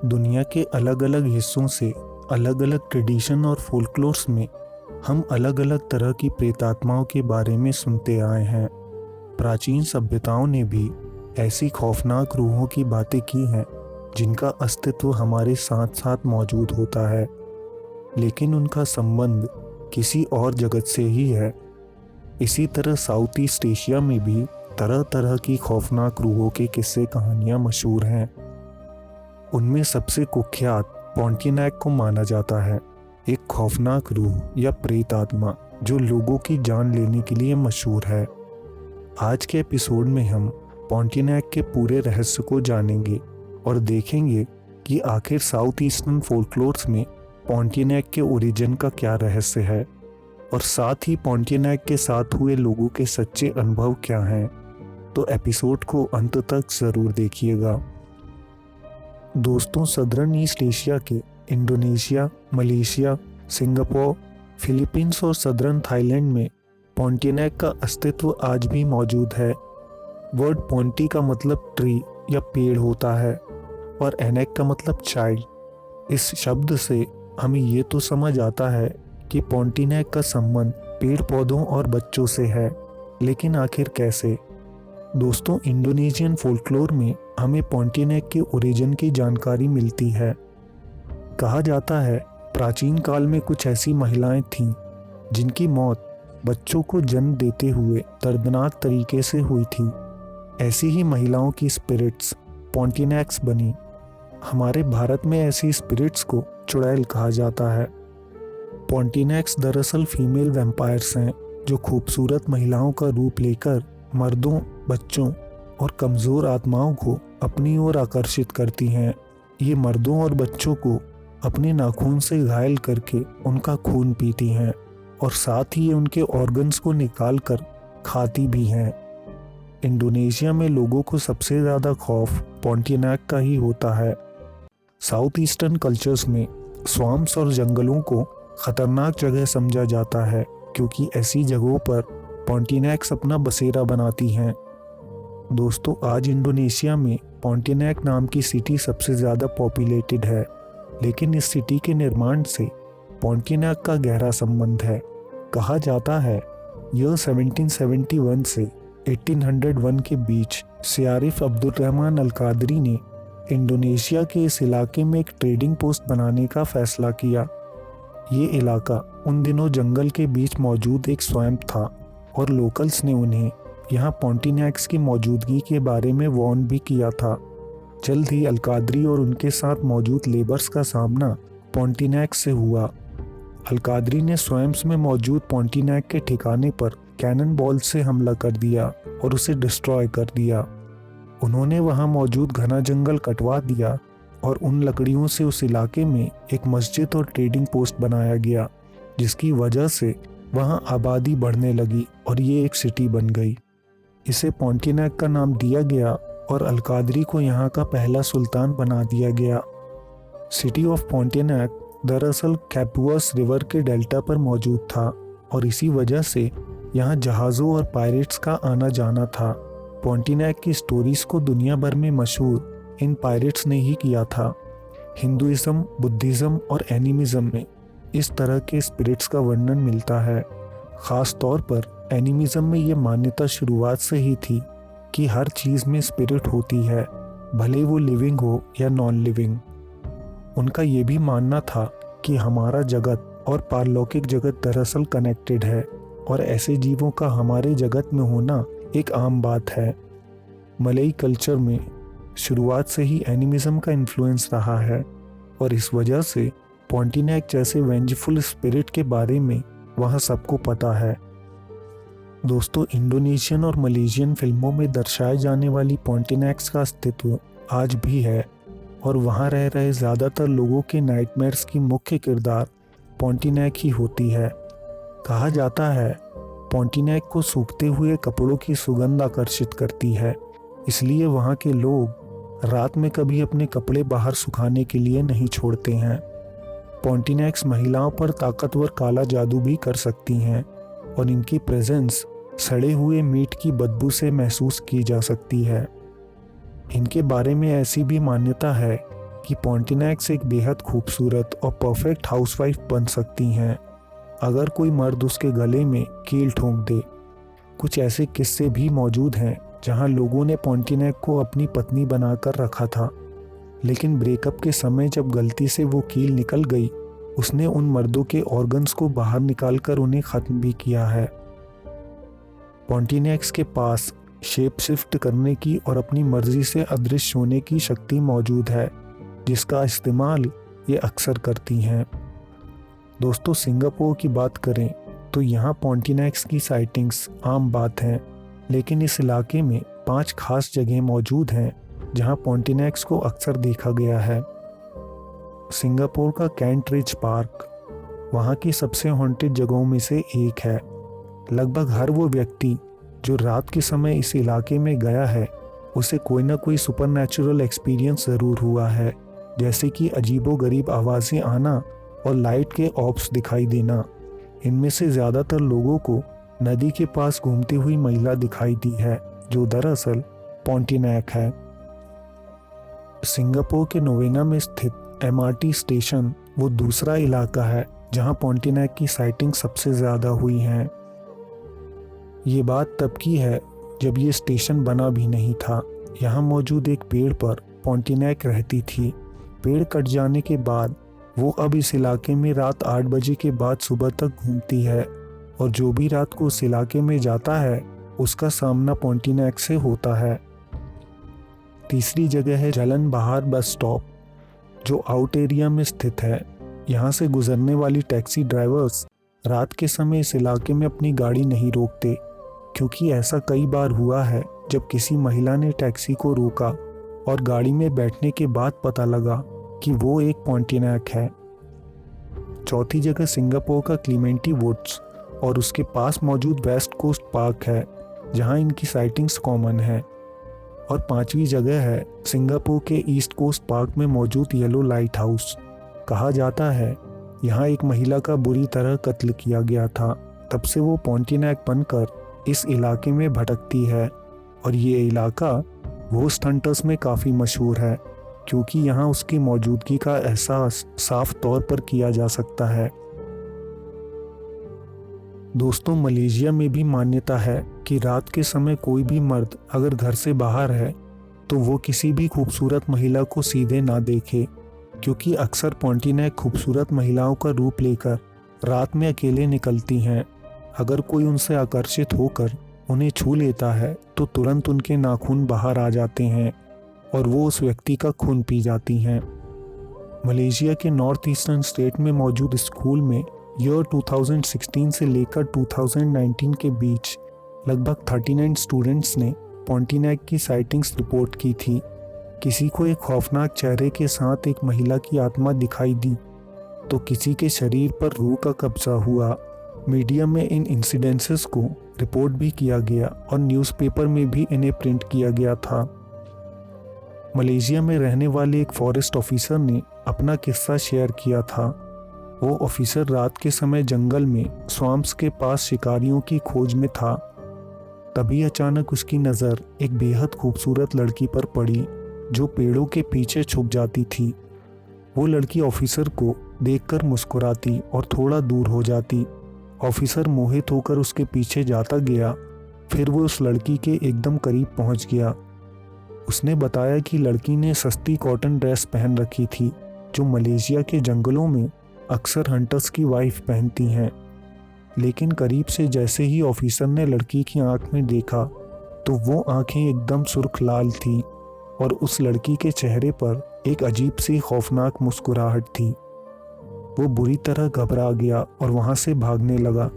दुनिया के अलग अलग हिस्सों से अलग अलग ट्रेडिशन और फोल्कलोर्स में हम अलग अलग तरह की प्रेतात्माओं के बारे में सुनते आए हैं। प्राचीन सभ्यताओं ने भी ऐसी खौफनाक रूहों की बातें की हैं जिनका अस्तित्व हमारे साथ साथ मौजूद होता है, लेकिन उनका संबंध किसी और जगत से ही है। इसी तरह साउथ ईस्ट एशिया में भी तरह तरह की खौफनाक रूहों के किस्से कहानियां मशहूर हैं। उनमें सबसे कुख्यात पोंटियनैक को माना जाता है, एक खौफनाक रूह या प्रेत आत्मा जो लोगों की जान लेने के लिए मशहूर है। आज के एपिसोड में हम पोंटियनैक के पूरे रहस्य को जानेंगे और देखेंगे कि आखिर साउथ ईस्टर्न फोल्कलोर्स में पोंटियनैक के ओरिजिन का क्या रहस्य है और साथ ही पोंटियनैक के साथ हुए लोगों के सच्चे अनुभव क्या हैं। तो एपिसोड को अंत तक ज़रूर देखिएगा। दोस्तों, सदर्न ईस्ट एशिया के इंडोनेशिया, मलेशिया, सिंगापुर, फिलीपींस और सदर्न थाईलैंड में पोंटियनैक का अस्तित्व आज भी मौजूद है। वर्ड पोंटी का मतलब ट्री या पेड़ होता है और एनेक का मतलब चाइल्ड। इस शब्द से हमें ये तो समझ आता है कि पोंटियनैक का संबंध पेड़ पौधों और बच्चों से है, लेकिन आखिर कैसे? दोस्तों, इंडोनेशियन फोल्कलोर में हमें पोंटियनैक के ओरिजिन की जानकारी मिलती है। कहा जाता है प्राचीन काल में कुछ ऐसी महिलाएं थीं जिनकी मौत बच्चों को जन्म देते हुए दर्दनाक तरीके से हुई थी। ऐसी ही महिलाओं की स्पिरिट्स पोंटियनैक्स बनी। हमारे भारत में ऐसी स्पिरिट्स को चुड़ैल कहा जाता है। पोंटियनैक्स दरअसल फीमेल वैम्पायर्स हैं जो खूबसूरत महिलाओं का रूप लेकर मर्दों, बच्चों और कमज़ोर आत्माओं को अपनी ओर आकर्षित करती हैं। ये मर्दों और बच्चों को अपने नाखून से घायल करके उनका खून पीती हैं और साथ ही उनके ऑर्गन्स को निकाल कर खाती भी हैं। इंडोनेशिया में लोगों को सबसे ज़्यादा खौफ पोंटियनैक का ही होता है। साउथ ईस्टर्न कल्चर्स में स्वाम्स और जंगलों को खतरनाक जगह समझा जाता है क्योंकि ऐसी जगहों पर पोंटियनैक्स अपना बसेरा बनाती हैं। दोस्तों, आज इंडोनेशिया में पोंटियनैक नाम की सिटी सबसे ज़्यादा पॉपुलेटेड है, लेकिन इस सिटी के निर्माण से पोंटियनैक का गहरा संबंध है। कहा जाता है यह 1771 से 1801 के बीच सियारिफ अब्दुर्रहमान अल कादरी ने इंडोनेशिया के इस इलाके में एक ट्रेडिंग पोस्ट बनाने का फैसला किया। ये इलाका उन दिनों जंगल के बीच मौजूद एक स्वैम्प था और लोकल्स ने उन्हें यहाँ पोंटियनैक्स की मौजूदगी के बारे में वार्न भी किया था। जल्द ही अल कादरी और उनके साथ मौजूद लेबर्स का सामना पोंटियनैक्स से हुआ। अल कादरी ने स्वैम्प्स में मौजूद पोंटियनैक के ठिकाने पर कैनन बॉल से हमला कर दिया और उसे डिस्ट्रॉय कर दिया। उन्होंने वहाँ मौजूद घना जंगल कटवा दिया और उन लकड़ियों से उस इलाके में एक मस्जिद और ट्रेडिंग पोस्ट बनाया गया, जिसकी वजह से वहाँ आबादी बढ़ने लगी और ये एक सिटी बन गई। इसे पोंटियनैक का नाम दिया गया और अल कादरी को यहाँ का पहला सुल्तान बना दिया गया। सिटी ऑफ पोंटियनैक दरअसल कैपुअस रिवर के डेल्टा पर मौजूद था और इसी वजह से यहाँ जहाज़ों और पायरेट्स का आना जाना था। पोंटियनैक की स्टोरीज को दुनिया भर में मशहूर इन पायरेट्स ने ही किया था। हिंदुइज्म, बुद्धिज़्म और एनिमिज्म में इस तरह के स्पिरिट्स का वर्णन मिलता है। ख़ास तौर पर एनिमिज्म में ये मान्यता शुरुआत से ही थी कि हर चीज़ में स्पिरिट होती है, भले वो लिविंग हो या नॉन लिविंग। उनका ये भी मानना था कि हमारा जगत और पारलौकिक जगत दरअसल कनेक्टेड है और ऐसे जीवों का हमारे जगत में होना एक आम बात है। मलई कल्चर में शुरुआत से ही एनिमिज्म का इन्फ्लुएंस रहा है और इस वजह से पोंटियनैक जैसे वेंजफुल स्पिरिट के बारे में वहाँ सबको पता है। दोस्तों, इंडोनेशियन और मलेशियन फिल्मों में दर्शाए जाने वाली पोंटियनैक्स का अस्तित्व आज भी है और वहाँ रह रहे ज़्यादातर लोगों के नाइटमेयर्स की मुख्य किरदार पोंटियनैक ही होती है। कहा जाता है पोंटियनैक को सूखते हुए कपड़ों की सुगंध आकर्षित करती है, इसलिए वहाँ के लोग रात में कभी अपने कपड़े बाहर सुखाने के लिए नहीं छोड़ते हैं। पोंटियनैक्स महिलाओं पर ताकतवर काला जादू भी कर सकती हैं और इनकी प्रेजेंस सड़े हुए मीट की बदबू से महसूस की जा सकती है। इनके बारे में ऐसी भी मान्यता है कि पॉन्टिनेक्स एक बेहद खूबसूरत और परफेक्ट हाउसवाइफ बन सकती हैं अगर कोई मर्द उसके गले में कील ठोंक दे। कुछ ऐसे किस्से भी मौजूद हैं जहां लोगों ने पॉन्टिनेक को अपनी पत्नी बनाकर रखा था, लेकिन ब्रेकअप के समय जब गलती से वो कील निकल गई, उसने उन मर्दों के ऑर्गन्स को बाहर निकालकर उन्हें ख़त्म भी किया है। पॉन्टिनेक्स के पास शेप शिफ्ट करने की और अपनी मर्जी से अदृश्य होने की शक्ति मौजूद है, जिसका इस्तेमाल ये अक्सर करती हैं। दोस्तों, सिंगापुर की बात करें तो यहाँ पॉन्टिनेक्स की साइटिंग्स आम बात हैं, लेकिन इस इलाके में 5 खास जगह मौजूद हैं जहाँ पॉन्टिनेक्स को अक्सर देखा गया है। सिंगापुर का कैंट रिज पार्क वहाँ की सबसे हॉन्टेड जगहों में से एक है। लगभग हर वो व्यक्ति जो रात के समय इस इलाके में गया है, उसे कोई ना कोई सुपरनैचुरल एक्सपीरियंस ज़रूर हुआ है, जैसे कि अजीबोगरीब आवाज़ें आना और लाइट के ऑब्स दिखाई देना। इनमें से ज़्यादातर लोगों को नदी के पास घूमती हुई महिला दिखाई दी है, जो दरअसल पॉन्टिनेक है। सिंगापुर के नोवेना में स्थित एमआरटी स्टेशन वो दूसरा इलाका है जहां पॉन्टिनेक की साइटिंग सबसे ज़्यादा हुई हैं। ये बात तब की है जब ये स्टेशन बना भी नहीं था। यहाँ मौजूद एक पेड़ पर पॉन्टिनेक रहती थी। पेड़ कट जाने के बाद वो अब इस इलाके में रात 8 बजे के बाद सुबह तक घूमती है, और जो भी रात को उस इलाके में जाता है उसका सामना पॉन्टिनेक से होता है। तीसरी जगह है जलन बहार बस स्टॉप, जो आउट एरिया में स्थित है। यहाँ से गुजरने वाली टैक्सी ड्राइवर्स रात के समय इस इलाके में अपनी गाड़ी नहीं रोकते, क्योंकि ऐसा कई बार हुआ है जब किसी महिला ने टैक्सी को रोका और गाड़ी में बैठने के बाद पता लगा कि वो एक पॉन्टिनेक है। चौथी जगह सिंगापुर का क्लीमेंटी वुड्स और उसके पास मौजूद वेस्ट कोस्ट पार्क है, जहां इनकी साइटिंग्स कॉमन है। और पांचवी जगह है सिंगापुर के ईस्ट कोस्ट पार्क में मौजूद येलो लाइट हाउस। कहा जाता है यहाँ एक महिला का बुरी तरह कत्ल किया गया था। तब से वो पॉन्टिनेक बनकर इस इलाके में भटकती है, और ये इलाका घोस्ट हंटर्स में काफ़ी मशहूर है, क्योंकि यहाँ उसकी मौजूदगी का एहसास साफ तौर पर किया जा सकता है। दोस्तों, मलेशिया में भी मान्यता है कि रात के समय कोई भी मर्द अगर घर से बाहर है तो वो किसी भी खूबसूरत महिला को सीधे ना देखे, क्योंकि अक्सर पॉन्टिनेक खूबसूरत महिलाओं का रूप लेकर रात में अकेले निकलती हैं। अगर कोई उनसे आकर्षित होकर उन्हें छू लेता है तो तुरंत उनके नाखून बाहर आ जाते हैं और वो उस व्यक्ति का खून पी जाती हैं। मलेशिया के नॉर्थ ईस्टर्न स्टेट में मौजूद स्कूल में ईयर 2016 से लेकर 2019 के बीच लगभग 39 स्टूडेंट्स ने पॉन्टिनेक की साइटिंग्स रिपोर्ट की थी। किसी को एक खौफनाक चेहरे के साथ एक महिला की आत्मा दिखाई दी, तो किसी के शरीर पर रूह का कब्जा हुआ। मीडिया में इन इंसिडेंसेस को रिपोर्ट भी किया गया और न्यूज़पेपर में भी इन्हें प्रिंट किया गया था। मलेशिया में रहने वाले एक फॉरेस्ट ऑफिसर ने अपना किस्सा शेयर किया था। वो ऑफिसर रात के समय जंगल में स्वाम्प्स के पास शिकारियों की खोज में था। तभी अचानक उसकी नज़र एक बेहद खूबसूरत लड़की पर पड़ी, जो पेड़ों के पीछे छुप जाती थी। वो लड़की ऑफिसर को देखकर मुस्कुराती और थोड़ा दूर हो जाती। ऑफिसर मोहित होकर उसके पीछे जाता गया। फिर वो उस लड़की के एकदम करीब पहुंच गया। उसने बताया कि लड़की ने सस्ती कॉटन ड्रेस पहन रखी थी, जो मलेशिया के जंगलों में अक्सर हंटर्स की वाइफ पहनती हैं। लेकिन करीब से जैसे ही ऑफिसर ने लड़की की आंख में देखा, तो वो आंखें एकदम सुर्ख लाल थी और उस लड़की के चेहरे पर एक अजीब सी खौफनाक मुस्कुराहट थी। वो बुरी तरह घबरा गया और वहां से भागने लगा।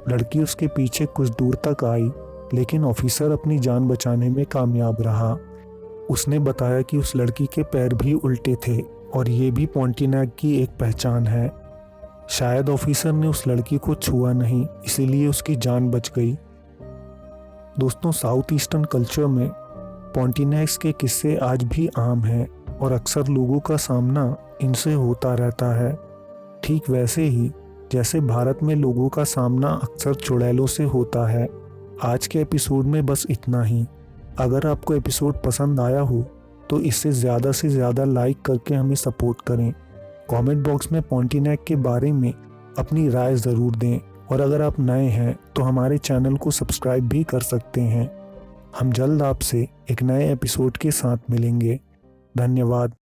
लड़की उसके पीछे कुछ दूर तक आई, लेकिन ऑफिसर अपनी जान बचाने में कामयाब रहा। उसने बताया कि उस लड़की के पैर भी उल्टे थे और ये भी पॉन्टिनेक की एक पहचान है। शायद ऑफिसर ने उस लड़की को छुआ नहीं, इसीलिए उसकी जान बच गई। दोस्तों, साउथ ईस्टर्न कल्चर में पॉन्टिनेक्स के किस्से आज भी आम हैं और अक्सर लोगों का सामना इनसे होता रहता है। ठीक वैसे ही जैसे भारत में लोगों का सामना अक्सर चुड़ैलों से होता है। आज के एपिसोड में बस इतना ही। अगर आपको एपिसोड पसंद आया हो तो इसे ज़्यादा से ज़्यादा लाइक करके हमें सपोर्ट करें। कमेंट बॉक्स में पॉन्टिनेक के बारे में अपनी राय ज़रूर दें और अगर आप नए हैं तो हमारे चैनल को सब्सक्राइब भी कर सकते हैं। हम जल्द आपसे एक नए एपिसोड के साथ मिलेंगे। धन्यवाद।